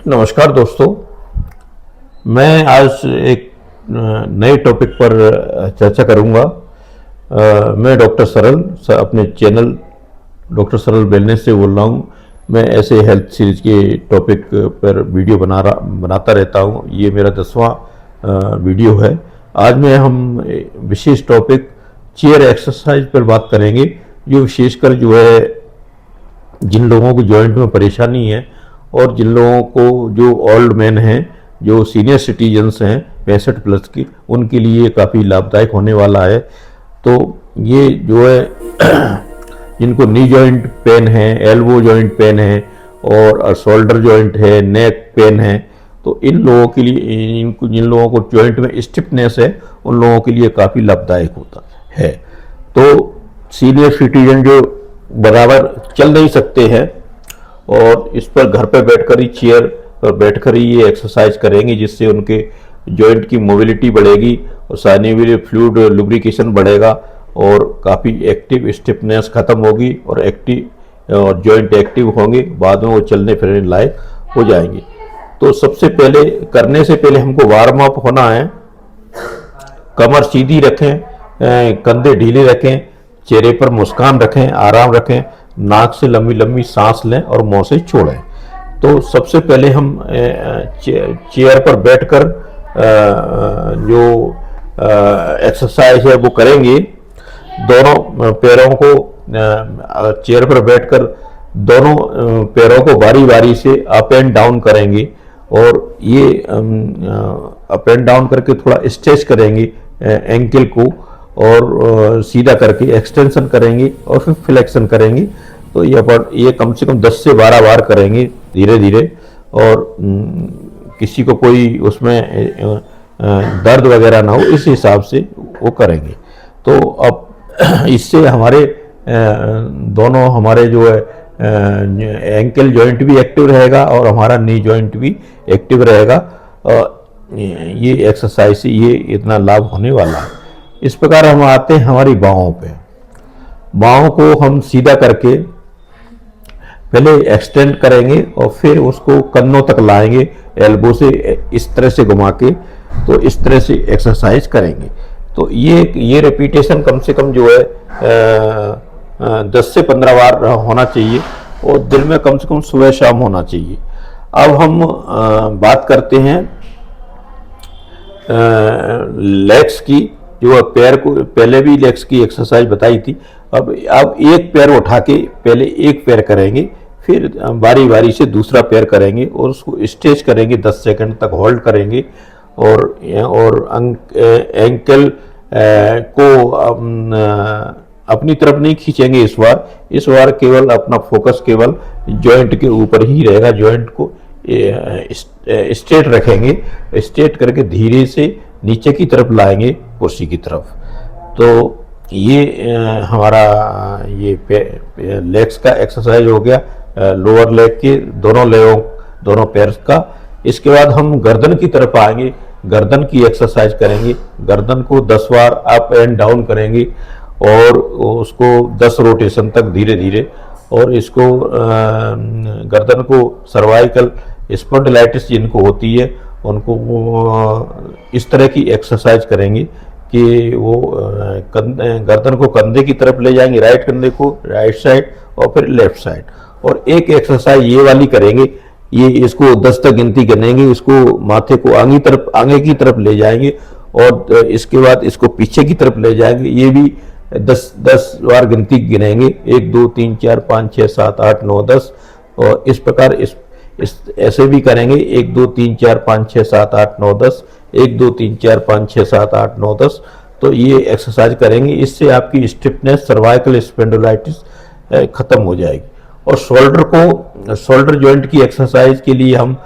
नमस्कार दोस्तों। मैं आज एक नए टॉपिक पर चर्चा करूंगा। मैं डॉक्टर सरल अपने चैनल डॉक्टर सरल वेलनेस से बोल रहा हूं। मैं ऐसे हेल्थ सीरीज के टॉपिक पर वीडियो बनाता रहता हूं। ये मेरा 10वां वीडियो है। आज में हम विशेष टॉपिक चेयर एक्सरसाइज पर बात करेंगे, जो विशेषकर जो है जिन लोगों को जॉइंट में परेशानी है और जिन लोगों को जो ओल्ड मैन हैं, जो सीनियर सिटीजन्स हैं 65+ की, उनके लिए काफ़ी लाभदायक होने वाला है। तो ये जो है जिनको नी जॉइंट पेन है, एल्बो जॉइंट पेन है और शोल्डर जॉइंट है, नेक पेन है, तो इन लोगों के लिए, इनको जिन लोगों को जॉइंट में स्टिफनेस है, उन लोगों के लिए काफ़ी लाभदायक होता है। तो सीनियर सिटीजन जो बराबर चल नहीं सकते हैं और इस पर घर पर बैठकर ही, चेयर पर बैठकर ही ये एक्सरसाइज करेंगे, जिससे उनके जॉइंट की मोबिलिटी बढ़ेगी और साइनोवियल फ्लूइड लुब्रिकेशन बढ़ेगा और काफ़ी एक्टिव स्टिफनेस खत्म होगी और एक्टिव और जॉइंट एक्टिव होंगे। बाद में वो चलने फिरने लायक हो जाएंगे। तो सबसे पहले, करने से पहले हमको वार्म अप होना है। कमर सीधी रखें, कंधे ढीले रखें, चेहरे पर मुस्कान रखें, आराम रखें, नाक से लंबी लंबी सांस लें और मुंह से छोड़ें। तो सबसे पहले हम चेयर पर बैठकर जो एक्सरसाइज है वो करेंगे। दोनों पैरों को, चेयर पर बैठकर दोनों पैरों को बारी बारी से अप एंड डाउन करेंगे और ये अप एंड डाउन करके थोड़ा स्ट्रेच करेंगे एंकल को और सीधा करके एक्सटेंशन करेंगे और फिर फ्लेक्शन करेंगे। तो ये कम से कम 10 से 12 बार करेंगे धीरे धीरे, और किसी को कोई उसमें दर्द वगैरह ना हो, इस हिसाब से वो करेंगे। तो अब इससे हमारे दोनों, हमारे जो है एंकल जॉइंट भी एक्टिव रहेगा और हमारा नी जॉइंट भी एक्टिव रहेगा। ये एक्सरसाइज से ये इतना लाभ होने वाला है। इस प्रकार हम आते हैं हमारी बाहों पे। बाहों को हम सीधा करके पहले एक्सटेंड करेंगे और फिर उसको कन्नों तक लाएंगे, एल्बो से इस तरह से घुमा के। तो इस तरह से एक्सरसाइज करेंगे। तो ये रिपीटेशन कम से कम जो है 10 से 15 बार होना चाहिए और दिन में कम से कम सुबह शाम होना चाहिए। अब हम बात करते हैं लेग्स की। जो पैर को, पहले भी लेग्स की एक्सरसाइज बताई थी। अब एक पैर उठा के पहले एक पैर करेंगे, फिर बारी बारी से दूसरा पैर करेंगे और उसको स्ट्रेच करेंगे, 10 सेकंड तक होल्ड करेंगे और एंकल को अपनी तरफ नहीं खींचेंगे। इस बार केवल अपना फोकस केवल जॉइंट के ऊपर ही रहेगा। जॉइंट को स्ट्रेट रखेंगे, स्ट्रेट करके धीरे से नीचे की तरफ लाएंगे, कुर्सी की तरफ। तो ये हमारा ये लेग्स का एक्सरसाइज हो गया, लोअर लेग के दोनों पैर का। इसके बाद हम गर्दन की तरफ आएंगे, गर्दन की एक्सरसाइज करेंगे। गर्दन को 10 बार अप एंड डाउन करेंगे और उसको 10 रोटेशन तक धीरे धीरे। और इसको गर्दन को सर्वाइकल स्पॉन्डिलाइटिस जिनको होती है, उनको इस तरह की एक्सरसाइज करेंगे कि वो गर्दन को कंधे की तरफ ले जाएंगे, राइट कंधे को राइट साइड और फिर लेफ्ट साइड। और एक एक्सरसाइज ये वाली करेंगे, ये इसको 10 तक गिनती गिनेंगे, इसको माथे को आगे की तरफ ले जाएंगे और इसके बाद इसको पीछे की तरफ ले जाएंगे। ये भी 10 बार गिनती गिनेंगे, 1 2 3 4 5 6 7 8 9 10। और इस प्रकार ऐसे भी करेंगे, 1 2 3 4 5 6 7 8 9 10, 1 2 3 4 5 6 7 8 9 10। तो ये एक्सरसाइज करेंगे, इससे आपकी स्टिफनेस, सर्वाइकल स्पॉन्डिलाइटिस खत्म हो जाएगी। और शोल्डर जॉइंट की एक्सरसाइज के लिए हम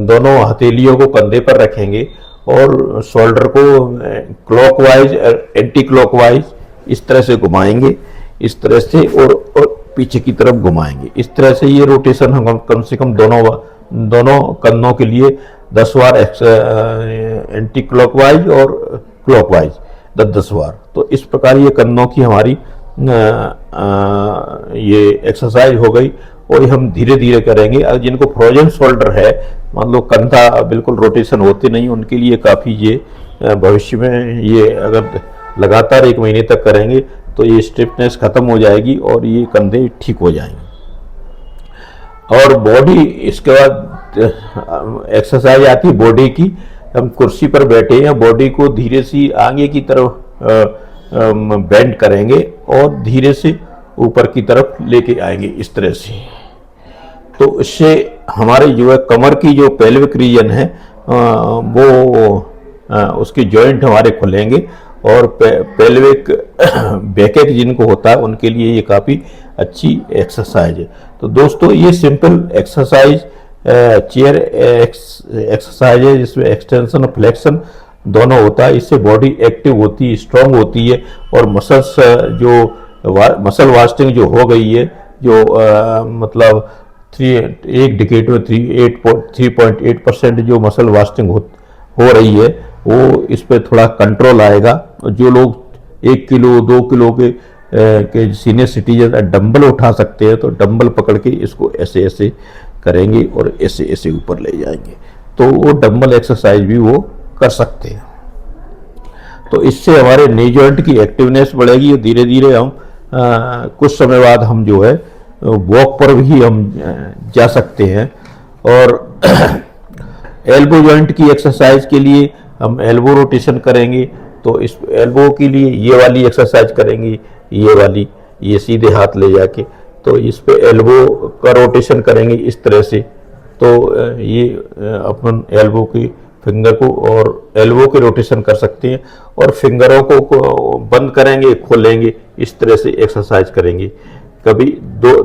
दोनों हथेलियों को कंधे पर रखेंगे और शोल्डर को क्लॉकवाइज एंटी क्लॉकवाइज इस तरह से घुमाएंगे, इस तरह से, और पीछे की तरफ घुमाएंगे। इस तरह से ये रोटेशन हम कम से कम दोनों कंधों के लिए 10 बार एंटी क्लॉकवाइज और क्लॉकवाइज 10 बार। तो इस प्रकार ये कंधों की हमारी ये एक्सरसाइज हो गई। और ये हम धीरे धीरे करेंगे। अगर जिनको फ्रोजन शोल्डर है, मान लो कंधा बिल्कुल रोटेशन होते नहीं, उनके लिए काफ़ी ये भविष्य में ये अगर लगातार 1 महीने तक करेंगे तो ये स्टिफनेस खत्म हो जाएगी और ये कंधे ठीक हो जाएंगे। और बॉडी, इसके बाद एक्सरसाइज आती है बॉडी की। हम कुर्सी पर बैठे हैं, बॉडी को धीरे से आगे की तरफ बेंड करेंगे और धीरे से ऊपर की तरफ लेके आएंगे इस तरह से। तो इससे हमारे जो है कमर की जो पेल्विक रीजन है वो उसके जॉइंट हमारे खुलेंगे और पेल्विक बैकएक जिनको होता है उनके लिए ये काफ़ी अच्छी एक्सरसाइज है। तो दोस्तों ये सिंपल एक्सरसाइज चेयर एक्सरसाइज है जिसमें एक्सटेंशन और फ्लेक्शन दोनों होता है। इससे बॉडी एक्टिव होती है, स्ट्रांग होती है और मसल्स जो मसल वास्टिंग जो हो गई है, जो मतलब एक डिकेड में 3.8% जो मसल वास्टिंग हो रही है वो इस पर थोड़ा कंट्रोल आएगा। जो लोग 1 किलो 2 किलो के सीनियर सिटीजन डंबल उठा सकते हैं तो डंबल पकड़ के इसको ऐसे ऐसे करेंगे और ऐसे ऐसे ऊपर ले जाएंगे, तो वो डंबल एक्सरसाइज भी वो कर सकते हैं। तो इससे हमारे नी जॉइंट की एक्टिवनेस बढ़ेगी और धीरे धीरे हम कुछ समय बाद हम जो है वॉक पर भी हम जा सकते हैं। और एल्बो जॉइंट की एक्सरसाइज के लिए हम एल्बो रोटेशन करेंगे, तो इस एल्बो के लिए ये वाली एक्सरसाइज करेंगे, ये वाली, ये सीधे हाथ ले जाके, तो इस पे एल्बो का रोटेशन करेंगे इस तरह से। तो ये अपन एल्बो की फिंगर को और एल्बो के रोटेशन कर सकते हैं और फिंगरों को बंद करेंगे, खोलेंगे, इस तरह से एक्सरसाइज करेंगे। कभी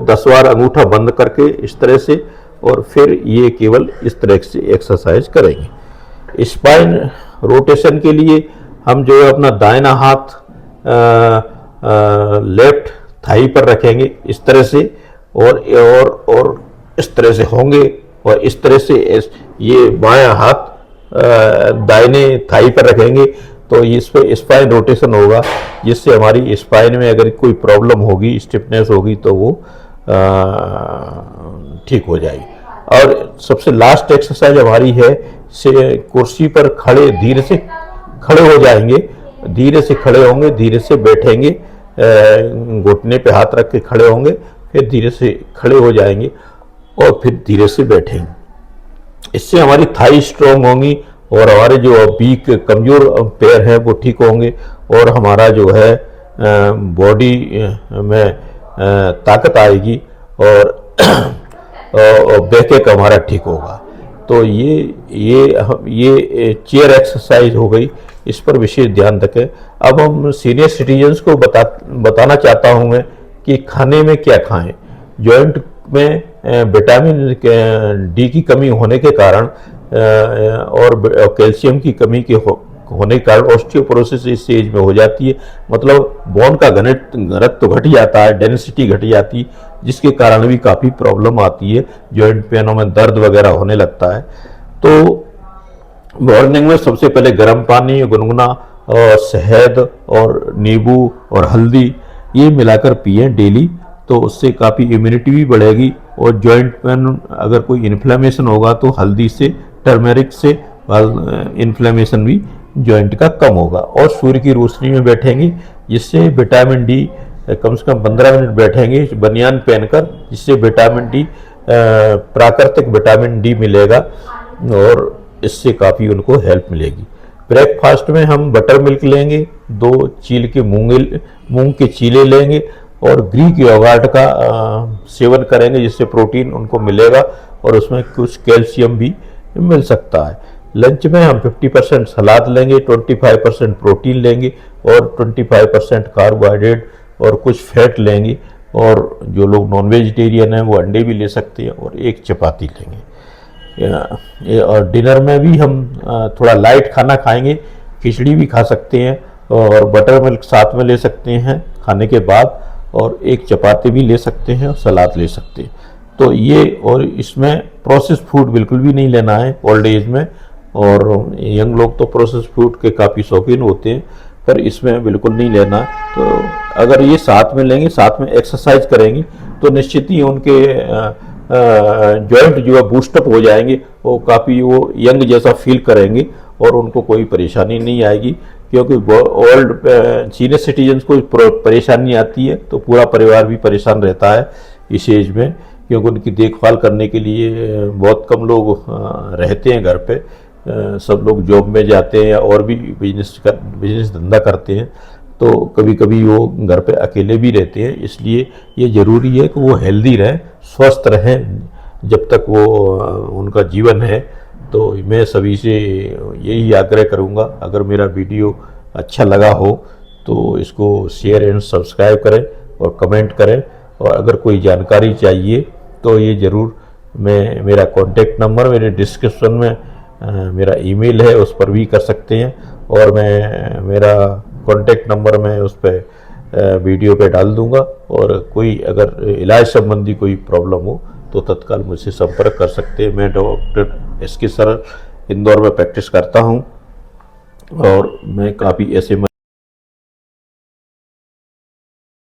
10 बार अंगूठा बंद करके इस तरह से और फिर ये केवल इस तरह से एक्सरसाइज करेंगे। स्पाइन रोटेशन के लिए हम जो है अपना दाहिना हाथ लेफ्ट थाई पर रखेंगे इस तरह से और इस तरह से होंगे और इस तरह से ये बायां हाथ दाहिने थाई पर रखेंगे, तो इस पे स्पाइन रोटेशन होगा जिससे हमारी स्पाइन में अगर कोई प्रॉब्लम होगी, स्टिफनेस होगी, तो वो ठीक हो जाएगी। और सबसे लास्ट एक्सरसाइज हमारी है से कुर्सी पर खड़े धीरे से खड़े हो जाएंगे, धीरे से खड़े होंगे, धीरे से बैठेंगे, घुटने पे हाथ रख के खड़े होंगे, फिर धीरे से खड़े हो जाएंगे और फिर धीरे से बैठेंगे। इससे हमारी थाई स्ट्रॉन्ग होंगी और हमारे जो वीक कमजोर पैर हैं वो ठीक होंगे और हमारा जो है बॉडी में ताकत आएगी और बैक हमारा ठीक होगा। तो ये चेयर एक्सरसाइज हो गई, इस पर विशेष ध्यान रखें। अब हम सीनियर सिटीजन्स को बताना चाहता हूँ मैं कि खाने में क्या खाएं। जॉइंट में विटामिन डी की कमी होने के कारण और कैल्शियम की कमी के होने के कारण ऑस्टियोपोरोसिस इस एज में हो जाती है, मतलब बोन का घनत्व तो घट जाता है, डेंसिटी घट जाती है, जिसके कारण भी काफ़ी प्रॉब्लम आती है, जॉइंट पेनों में दर्द वगैरह होने लगता है। तो मॉर्निंग में सबसे पहले गर्म पानी, गुनगुना और शहद और नींबू और हल्दी ये मिलाकर पिए डेली, तो उससे काफ़ी इम्यूनिटी भी बढ़ेगी और जॉइंट में अगर कोई इन्फ्लेमेशन होगा तो हल्दी से, टर्मेरिक से इन्फ्लेमेशन भी जॉइंट का कम होगा। और सूर्य की रोशनी में बैठेंगे जिससे विटामिन डी कम से कम 15 मिनट बैठेंगे बनियान पहनकर, जिससे विटामिन डी प्राकृतिक विटामिन डी मिलेगा और इससे काफ़ी उनको हेल्प मिलेगी। ब्रेकफास्ट में हम बटर मिल्क लेंगे, 2 चील के मूंग के चीले लेंगे और ग्रीक योगर्ट का सेवन करेंगे, जिससे प्रोटीन उनको मिलेगा और उसमें कुछ कैल्शियम भी मिल सकता है। लंच में हम 50% सलाद लेंगे, 25% प्रोटीन लेंगे और 25% कार्बोहाइड्रेट और कुछ फैट लेंगे। और जो लोग नॉन वेजिटेरियन हैं वो अंडे भी ले सकते हैं और 1 चपाती लेंगे। और डिनर में भी हम थोड़ा लाइट खाना खाएंगे, खिचड़ी भी खा सकते हैं और बटर मिल्क साथ में ले सकते हैं खाने के बाद, और 1 चपाती भी ले सकते हैं और सलाद ले सकते हैं। तो ये, और इसमें प्रोसेस फूड बिल्कुल भी नहीं लेना है ओल्ड एज में, और यंग लोग तो प्रोसेस फूड के काफ़ी शौकीन होते हैं, पर इसमें बिल्कुल नहीं लेना। तो अगर ये साथ में लेंगे, साथ में एक्सरसाइज करेंगे तो निश्चित ही उनके जॉइंट जो है बूस्टअप हो जाएंगे, वो काफ़ी वो यंग जैसा फील करेंगे और उनको कोई परेशानी नहीं आएगी। क्योंकि ओल्ड सीनियर सिटीजन्स को परेशानी आती है तो पूरा परिवार भी परेशान रहता है इस एज में, क्योंकि उनकी देखभाल करने के लिए बहुत कम लोग रहते हैं घर पे। सब लोग जॉब में जाते हैं और भी बिजनेस धंधा करते हैं, तो कभी कभी वो घर पे अकेले भी रहते हैं। इसलिए ये ज़रूरी है कि वो हेल्दी रहें, स्वस्थ रहें जब तक वो उनका जीवन है। तो मैं सभी से यही आग्रह करूँगा, अगर मेरा वीडियो अच्छा लगा हो तो इसको शेयर एंड सब्सक्राइब करें और कमेंट करें। और अगर कोई जानकारी चाहिए तो ये ज़रूर, मैं मेरा कॉन्टेक्ट नंबर मेरे डिस्क्रिप्शन में मेरा ईमेल है, उस पर भी कर सकते हैं। और मैं मेरा कॉन्टेक्ट नंबर मैं उस पर वीडियो पे डाल दूंगा। और कोई अगर इलाज संबंधी कोई प्रॉब्लम हो तो तत्काल मुझसे संपर्क कर सकते हैं। मैं डॉक्टर SK सरल इंदौर में प्रैक्टिस करता हूं और मैं काफ़ी ऐसे